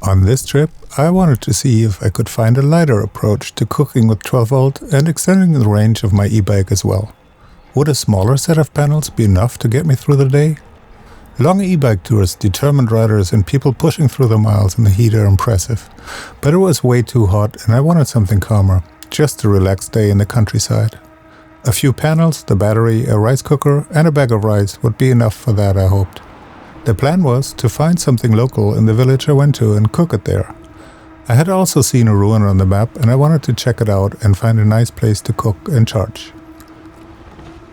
On this trip, I wanted to see if I could find a lighter approach to cooking with 12 volt and extending the range of my e-bike as well. Would a smaller set of panels be enough to get me through the day? Long e-bike tours, determined riders and people pushing through the miles in the heat are impressive. But it was way too hot and I wanted something calmer, just a relaxed day in the countryside. A few panels, the battery, a rice cooker and a bag of rice would be enough for that, I hoped. The plan was to find something local in the village I went to and cook it there. I had also seen a ruin on the map and I wanted to check it out and find a nice place to cook and charge.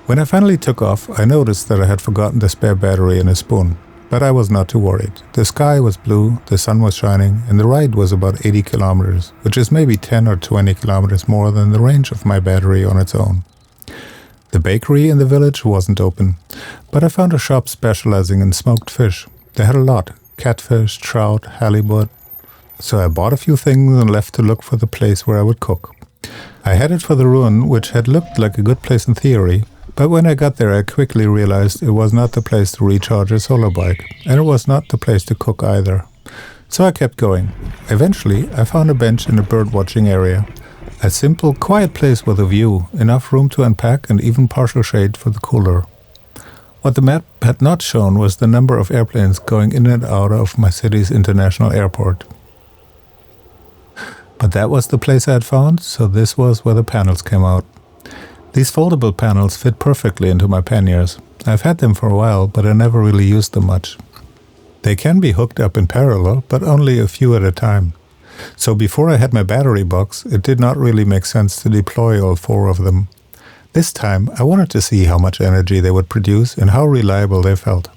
When I finally took off, I noticed that I had forgotten the spare battery and a spoon, but I was not too worried. The sky was blue, the sun was shining, and the ride was about 80 kilometers, which is maybe 10 or 20 kilometers more than the range of my battery on its own. The bakery in the village wasn't open, but I found a shop specializing in smoked fish. They had a lot: catfish, trout, halibut. So I bought a few things and left to look for the place where I would cook. I headed for the ruin, which had looked like a good place in theory, but when I got there I quickly realized it was not the place to recharge a solar bike, and it was not the place to cook either. So I kept going. Eventually I found a bench in a birdwatching area. A simple, quiet place with a view, enough room to unpack and even partial shade for the cooler. What the map had not shown was the number of airplanes going in and out of my city's international airport. But that was the place I had found, so this was where the panels came out. These foldable panels fit perfectly into my panniers. I've had them for a while, but I never really used them much. They can be hooked up in parallel, but only a few at a time. So before I had my battery box, it did not really make sense to deploy all 4 of them. This time, I wanted to see how much energy they would produce and how reliable they felt.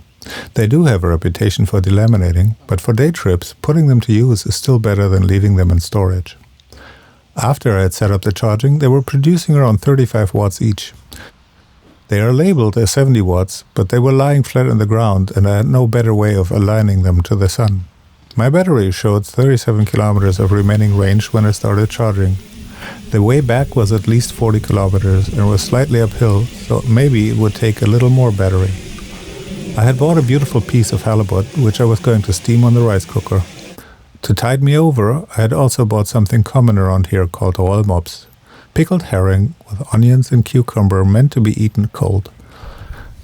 They do have a reputation for delaminating, but for day trips, putting them to use is still better than leaving them in storage. After I had set up the charging, they were producing around 35 watts each. They are labeled as 70 watts, but they were lying flat on the ground and I had no better way of aligning them to the sun. My battery showed 37 kilometers of remaining range when I started charging. The way back was at least 40 kilometers and was slightly uphill, so maybe it would take a little more battery. I had bought a beautiful piece of halibut, which I was going to steam on the rice cooker. To tide me over, I had also bought something common around here called Rollmops. Pickled herring with onions and cucumber meant to be eaten cold.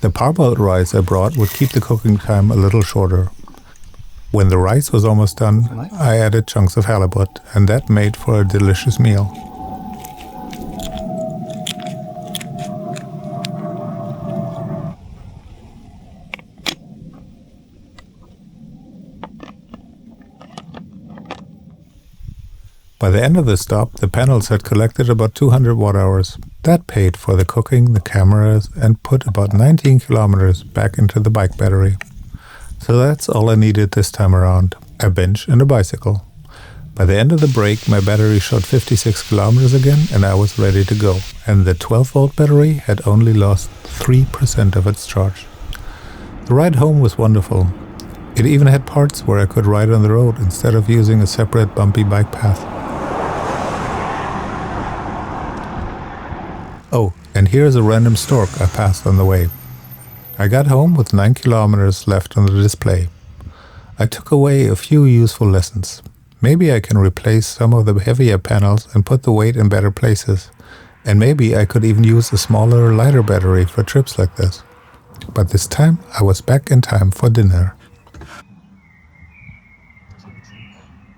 The parboiled rice I brought would keep the cooking time a little shorter. When the rice was almost done, I added chunks of halibut, and that made for a delicious meal. By the end of the stop, the panels had collected about 200 watt-hours. That paid for the cooking, the cameras, and put about 19 kilometers back into the bike battery. So that's all I needed this time around, a bench and a bicycle. By the end of the break, my battery showed 56 kilometers again and I was ready to go. And the 12 volt battery had only lost 3% of its charge. The ride home was wonderful. It even had parts where I could ride on the road instead of using a separate bumpy bike path. Oh, and here's a random stork I passed on the way. I got home with 9 kilometers left on the display. I took away a few useful lessons. Maybe I can replace some of the heavier panels and put the weight in better places. And maybe I could even use a smaller, lighter battery for trips like this. But this time I was back in time for dinner.